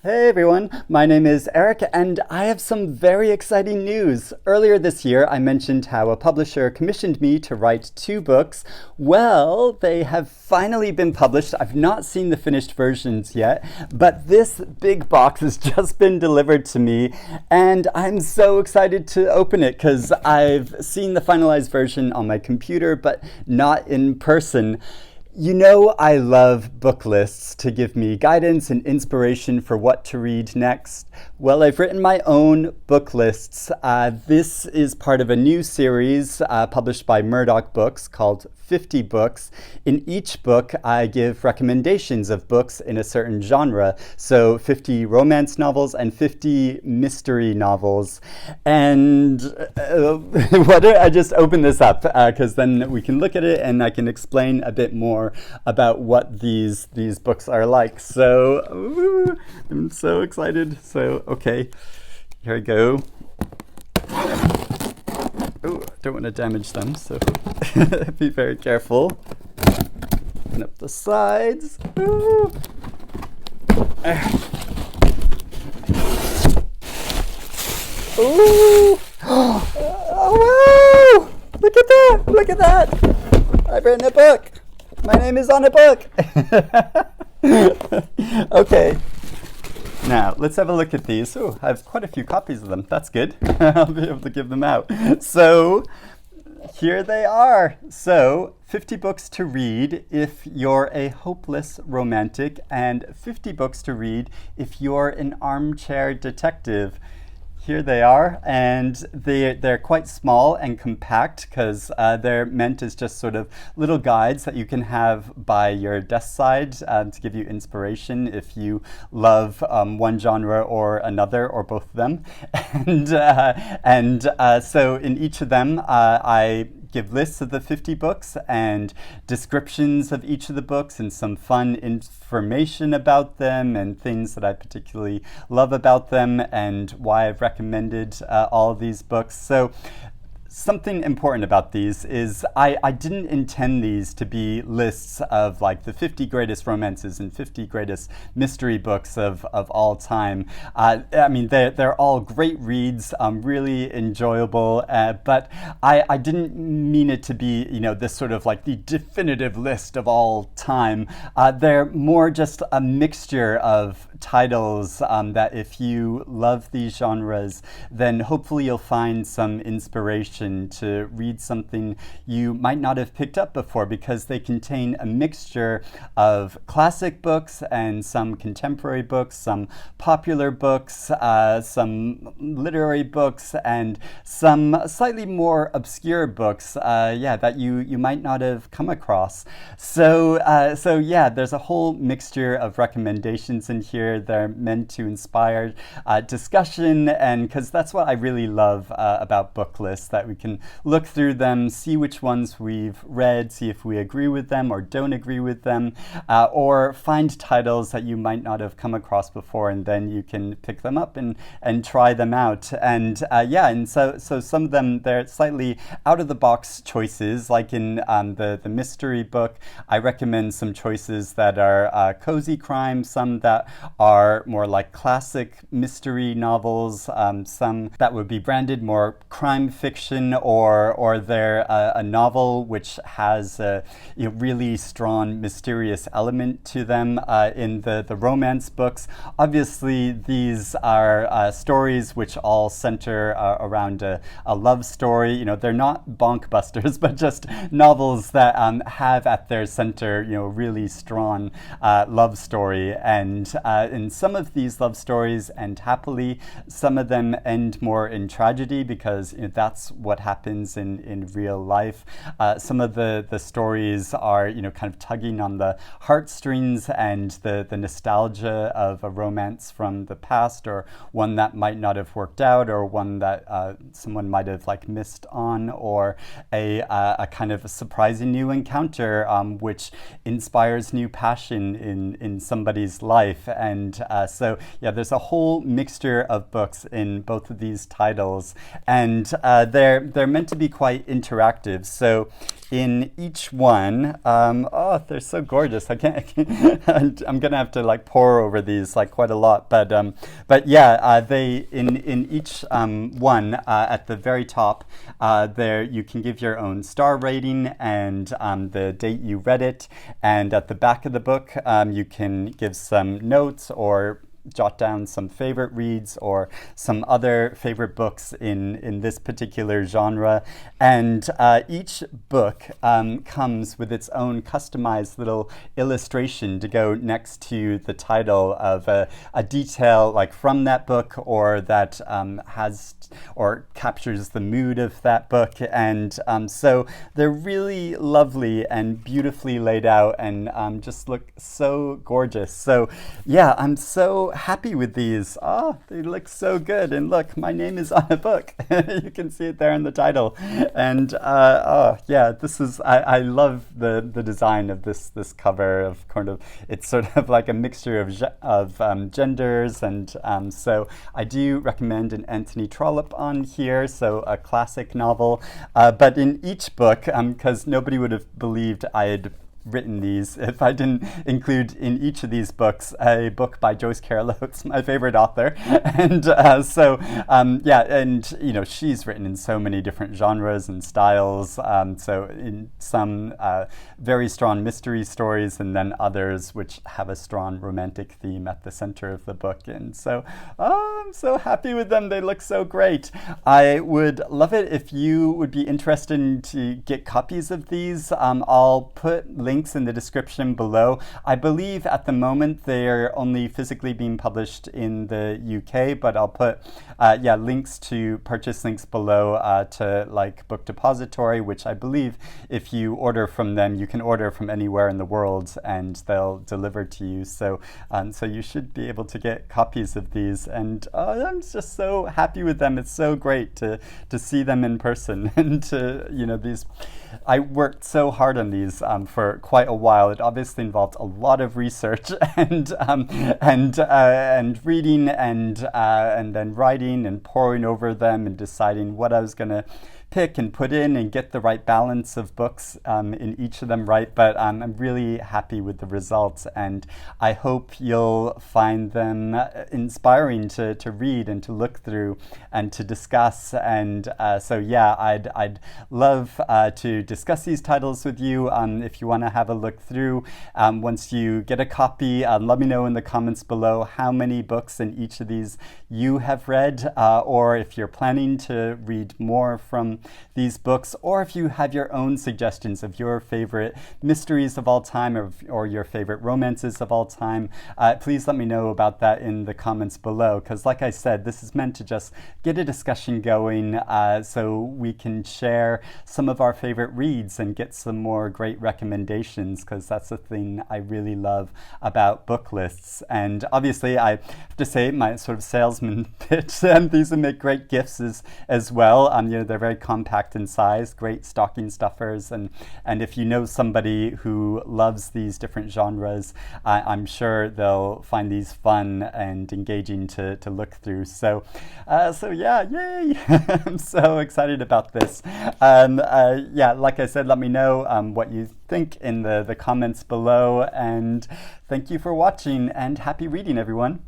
Hey everyone, my name is Eric and I have some very exciting news. Earlier this year, I mentioned how a publisher commissioned me to write 2 books. Well, they have finally been published. I've not seen the finished versions yet, but this big box has just been delivered to me and I'm so excited to open it because I've seen the finalized version on my computer, but not in person. You know, I love book lists to give me guidance and inspiration for what to read next. Well, I've written my own book lists. This is part of a new series published by Murdoch Books called 50 Books. In each book, I give recommendations of books in a certain genre. So 50 romance novels and 50 mystery novels. And why don't I just open this up because then we can look at it and I can explain a bit more about what these books are like. So I'm so excited. So okay, here we go. Oh, don't want to damage them, so be very careful. Open up the sides. Ooh. Ooh. Oh wow! Look at that! Look at that! I've written a book. My name is on a book. Okay. Now, let's have a look at these. Oh, I have quite a few copies of them. That's good. I'll be able to give them out. So, here they are. So, 50 books to read if you're a hopeless romantic, and 50 books to read if you're an armchair detective. Here they are, and they're quite small and compact because they're meant as just sort of little guides that you can have by your desk side to give you inspiration if you love one genre or another or both of them. And so in each of them, I give lists of the 50 books and descriptions of each of the books and some fun information about them and things that I particularly love about them and why I've recommended all of these books. So something important about these is I didn't intend these to be lists of like the 50 greatest romances and 50 greatest mystery books of all time. I mean, they're all great reads, really enjoyable, but I didn't mean it to be, you know, this sort of like the definitive list of all time. They're more just a mixture of titles that if you love these genres, then hopefully you'll find some inspiration to read something you might not have picked up before because they contain a mixture of classic books and some contemporary books, some popular books, some literary books, and some slightly more obscure books, that you might not have come across. So yeah, there's a whole mixture of recommendations in here. They're meant to inspire discussion, and because that's what I really love about book lists, that we can look through them, see which ones we've read, see if we agree with them or don't agree with them, or find titles that you might not have come across before, and then you can pick them up and try them out. And and so some of them, they're slightly out of the box choices, like in the mystery book. I recommend some choices that are cozy crime, some that are more like classic mystery novels, some that would be branded more crime fiction, or they're a novel which has a really strong mysterious element to them. In the romance books, obviously these are stories which all center around a love story. You know, they're not bonk busters, but just novels that have at their center, really strong love story. And in some of these love stories end happily, some of them end more in tragedy because that's what happens in real life. Some of the stories are kind of tugging on the heartstrings and the nostalgia of a romance from the past, or one that might not have worked out, or one that someone might have missed on, or a kind of a surprising new encounter which inspires new passion in somebody's life. And so yeah, there's a whole mixture of books in both of these titles, and they're meant to be quite interactive. So in each one, oh, they're so gorgeous. I'm gonna have to like pore over these like quite a lot. But yeah, they in each one at the very top, there you can give your own star rating and the date you read it. And at the back of the book, you can give some notes or jot down some favorite reads or some other favorite books in this particular genre. And each book comes with its own customized little illustration to go next to the title of a detail like from that book or that has or captures the mood of that book. And so they're really lovely and beautifully laid out and just look so gorgeous. So yeah, I'm so happy with these. Oh, they look so good. And look, my name is on a book. You can see it there in the title. And oh yeah, this is, I love the design of this cover of kind of, it's sort of like a mixture of genders. And so I do recommend an Anthony Trollope on here, so a classic novel. But in each book, because nobody would have believed I had written these if I didn't include in each of these books a book by Joyce Carol Oates, my favorite author. And yeah, and you know, she's written in so many different genres and styles. So in some very strong mystery stories, and then others which have a strong romantic theme at the center of the book. And so I'm so happy with them. They look so great. I would love it if you would be interested to get copies of these. I'll put links in the description below. I believe at the moment they're only physically being published in the UK, but I'll put yeah, links to purchase links below to like Book Depository, which I believe if you order from them, you can order from anywhere in the world and they'll deliver to you. So so you should be able to get copies of these, and I'm just so happy with them. It's so great to see them in person and to, you know, these, I worked so hard on these for quite a while. It obviously involved a lot of research and reading and then writing and poring over them and deciding what I was going to pick and put in and get the right balance of books in each of them right. But I'm really happy with the results, and I hope you'll find them inspiring to read and to look through and to discuss. And so yeah, I'd love to discuss these titles with you. If you want to have a look through, once you get a copy, let me know in the comments below how many books in each of these you have read, or if you're planning to read more from these books, or if you have your own suggestions of your favorite mysteries of all time, or your favorite romances of all time. Please let me know about that in the comments below, because like I said, this is meant to just get a discussion going so we can share some of our favorite reads and get some more great recommendations, because that's the thing I really love about book lists. And obviously I have to say, my sort of salesman pitch, these would make great gifts as well. You know, they're very compact in size, great stocking stuffers, and if you know somebody who loves these different genres, I'm sure they'll find these fun and engaging to look through. So yeah, yay! I'm so excited about this. Yeah, like I said, let me know what you think in the comments below, and thank you for watching, and happy reading, everyone.